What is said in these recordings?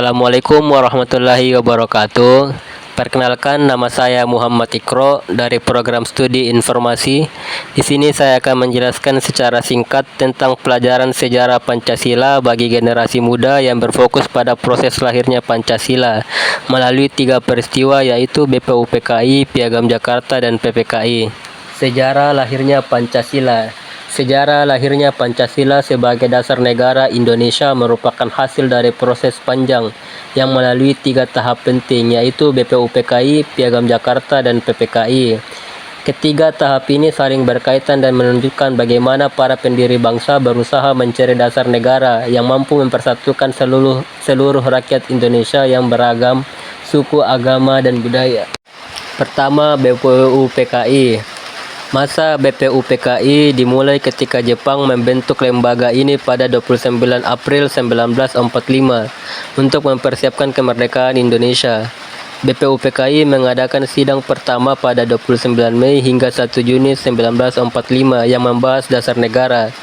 Assalamualaikum warahmatullahi wabarakatuh. Perkenalkan, nama saya Muhammad Ikro dari program studi informasi. Di sini saya akan menjelaskan secara singkat tentang pelajaran sejarah Pancasila bagi generasi muda yang berfokus pada proses lahirnya Pancasila melalui 3 peristiwa, yaitu BPUPKI, Piagam Jakarta, dan PPKI. Sejarah lahirnya Pancasila. Sejarah lahirnya Pancasila sebagai dasar negara Indonesia merupakan hasil dari proses panjang yang melalui 3 tahap penting, yaitu BPUPKI, Piagam Jakarta, dan PPKI. Ketiga tahap ini saling berkaitan dan menunjukkan bagaimana para pendiri bangsa berusaha mencari dasar negara yang mampu mempersatukan seluruh rakyat Indonesia yang beragam suku, agama, dan budaya. Pertama, BPUPKI. Masa BPUPKI dimulai ketika Jepang membentuk lembaga ini pada 29 April 1945 untuk mempersiapkan kemerdekaan Indonesia. BPUPKI mengadakan sidang pertama pada 29 Mei hingga 1 Juni 1945 yang membahas dasar negara.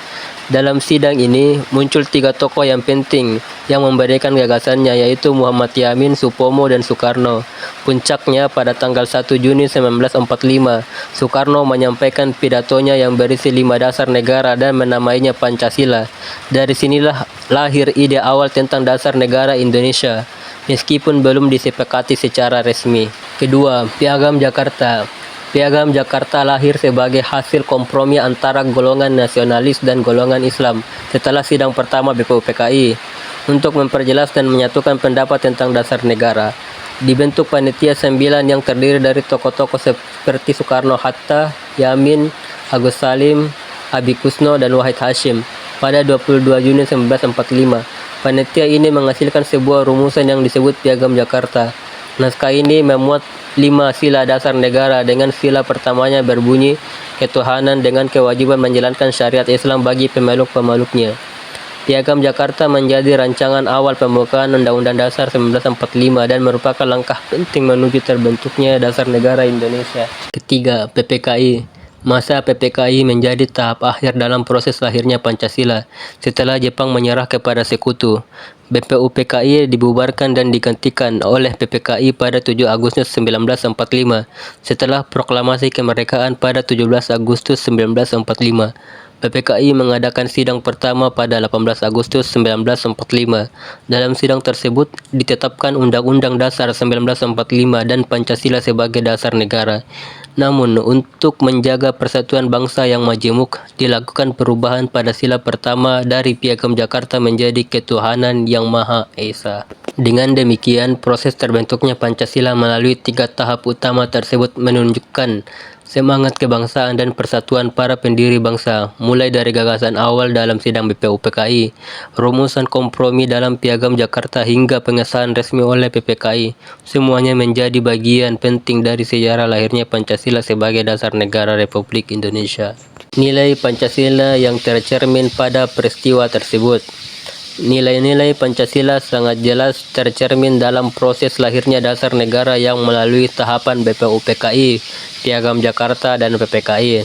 Dalam sidang ini muncul 3 tokoh yang penting yang memberikan gagasannya, yaitu Muhammad Yamin, Supomo, dan Soekarno. Puncaknya pada tanggal 1 Juni 1945, Soekarno menyampaikan pidatonya yang berisi 5 dasar negara dan menamainya Pancasila. Dari sinilah lahir ide awal tentang dasar negara Indonesia, meskipun belum disepakati secara resmi. Kedua, Piagam Jakarta. Piagam Jakarta lahir sebagai hasil kompromi antara golongan nasionalis dan golongan Islam setelah sidang pertama BPUPKI. Untuk memperjelas dan menyatukan pendapat tentang dasar negara, dibentuk panitia 9 yang terdiri dari tokoh-tokoh seperti Soekarno-Hatta, Yamin, Agus Salim, Abi Kusno, dan Wahid Hasyim. Pada 22 Juni 1945, panitia ini menghasilkan sebuah rumusan yang disebut Piagam Jakarta. Naskah ini memuat 5 sila dasar negara, dengan sila pertamanya berbunyi ketuhanan dengan kewajiban menjalankan syariat Islam bagi pemeluk-pemeluknya. Piagam Jakarta menjadi rancangan awal pembukaan Undang-Undang Dasar 1945 dan merupakan langkah penting menuju terbentuknya dasar negara Indonesia. Ketiga, PPKI. Masa PPKI menjadi tahap akhir dalam proses lahirnya Pancasila setelah Jepang menyerah kepada sekutu. BPUPKI dibubarkan dan digantikan oleh PPKI pada 7 Agustus 1945 setelah proklamasi kemerdekaan pada 17 Agustus 1945. PPKI mengadakan sidang pertama pada 18 Agustus 1945. Dalam sidang tersebut ditetapkan Undang-Undang Dasar 1945 dan Pancasila sebagai dasar negara. Namun, untuk menjaga persatuan bangsa yang majemuk, dilakukan perubahan pada sila pertama dari Piagam Jakarta menjadi Ketuhanan Yang Maha Esa. Dengan demikian, proses terbentuknya Pancasila melalui 3 tahap utama tersebut menunjukkan semangat kebangsaan dan persatuan para pendiri bangsa, mulai dari gagasan awal dalam sidang BPUPKI, rumusan kompromi dalam Piagam Jakarta, hingga pengesahan resmi oleh PPKI. Semuanya menjadi bagian penting dari sejarah lahirnya Pancasila sebagai dasar negara Republik Indonesia. Nilai Pancasila yang tercermin pada peristiwa tersebut. Nilai-nilai Pancasila sangat jelas tercermin dalam proses lahirnya dasar negara yang melalui tahapan BPUPKI, Piagam Jakarta, dan PPKI.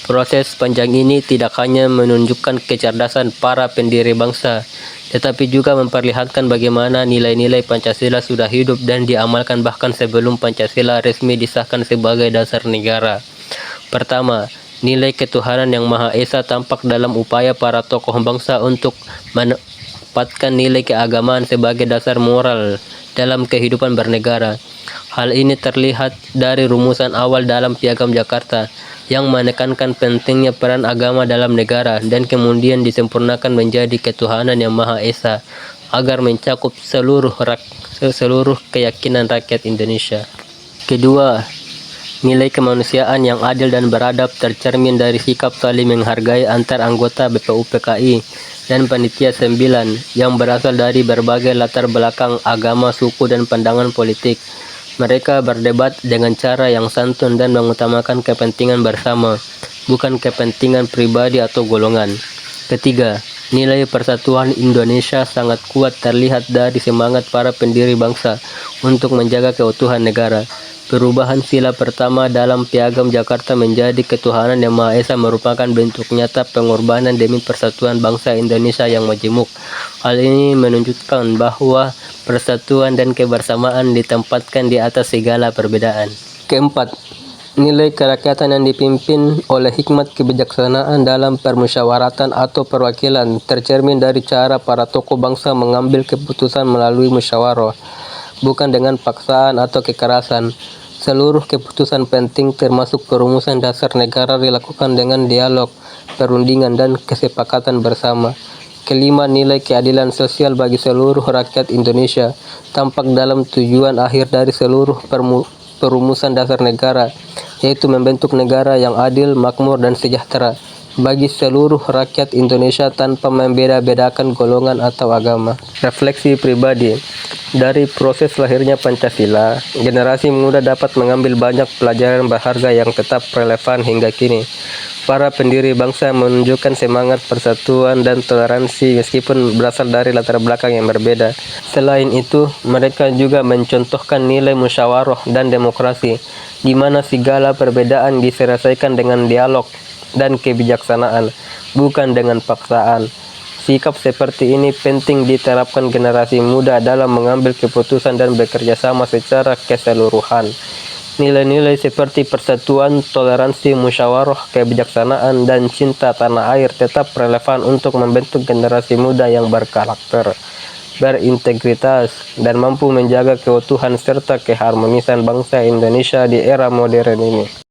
Proses panjang ini tidak hanya menunjukkan kecerdasan para pendiri bangsa, tetapi juga memperlihatkan bagaimana nilai-nilai Pancasila sudah hidup dan diamalkan bahkan sebelum Pancasila resmi disahkan sebagai dasar negara. Pertama, nilai ketuhanan yang Maha Esa tampak dalam upaya para tokoh bangsa untuk menempatkan nilai keagamaan sebagai dasar moral dalam kehidupan bernegara. Hal ini terlihat dari rumusan awal dalam Piagam Jakarta yang menekankan pentingnya peran agama dalam negara dan kemudian disempurnakan menjadi ketuhanan yang Maha Esa agar mencakup seluruh keyakinan rakyat Indonesia. Kedua, nilai kemanusiaan yang adil dan beradab tercermin dari sikap saling menghargai antar anggota BPUPKI dan Panitia 9 yang berasal dari berbagai latar belakang agama, suku, dan pandangan politik. Mereka berdebat dengan cara yang santun dan mengutamakan kepentingan bersama, bukan kepentingan pribadi atau golongan. Ketiga, Nilai persatuan Indonesia sangat kuat terlihat dari semangat para pendiri bangsa untuk menjaga keutuhan negara. Perubahan sila pertama dalam Piagam Jakarta menjadi ketuhanan yang Maha Esa merupakan bentuk nyata pengorbanan demi persatuan bangsa Indonesia yang majemuk. Hal ini menunjukkan bahwa persatuan dan kebersamaan ditempatkan di atas segala perbedaan. Keempat, nilai kerakyatan yang dipimpin oleh hikmat kebijaksanaan dalam permusyawaratan atau perwakilan tercermin dari cara para tokoh bangsa mengambil keputusan melalui musyawarah, bukan dengan paksaan atau kekerasan. Seluruh keputusan penting termasuk perumusan dasar negara dilakukan dengan dialog, perundingan, dan kesepakatan bersama. Kelima, nilai keadilan sosial bagi seluruh rakyat Indonesia tampak dalam tujuan akhir dari seluruh perumusan dasar negara, yaitu membentuk negara yang adil, makmur, dan sejahtera bagi seluruh rakyat Indonesia tanpa membeda-bedakan golongan atau agama. Refleksi pribadi. Dari proses lahirnya Pancasila, generasi muda dapat mengambil banyak pelajaran berharga yang tetap relevan hingga kini. Para pendiri bangsa menunjukkan semangat persatuan dan toleransi meskipun berasal dari latar belakang yang berbeda. Selain itu, mereka juga mencontohkan nilai musyawarah dan demokrasi, di mana segala perbedaan diselesaikan dengan dialog dan kebijaksanaan, bukan dengan paksaan. Sikap seperti ini penting diterapkan generasi muda dalam mengambil keputusan dan bekerja sama secara keseluruhan. Nilai-nilai seperti persatuan, toleransi, musyawarah, kebijaksanaan, dan cinta tanah air tetap relevan untuk membentuk generasi muda yang berkarakter, berintegritas, dan mampu menjaga keutuhan serta keharmonisan bangsa Indonesia di era modern ini.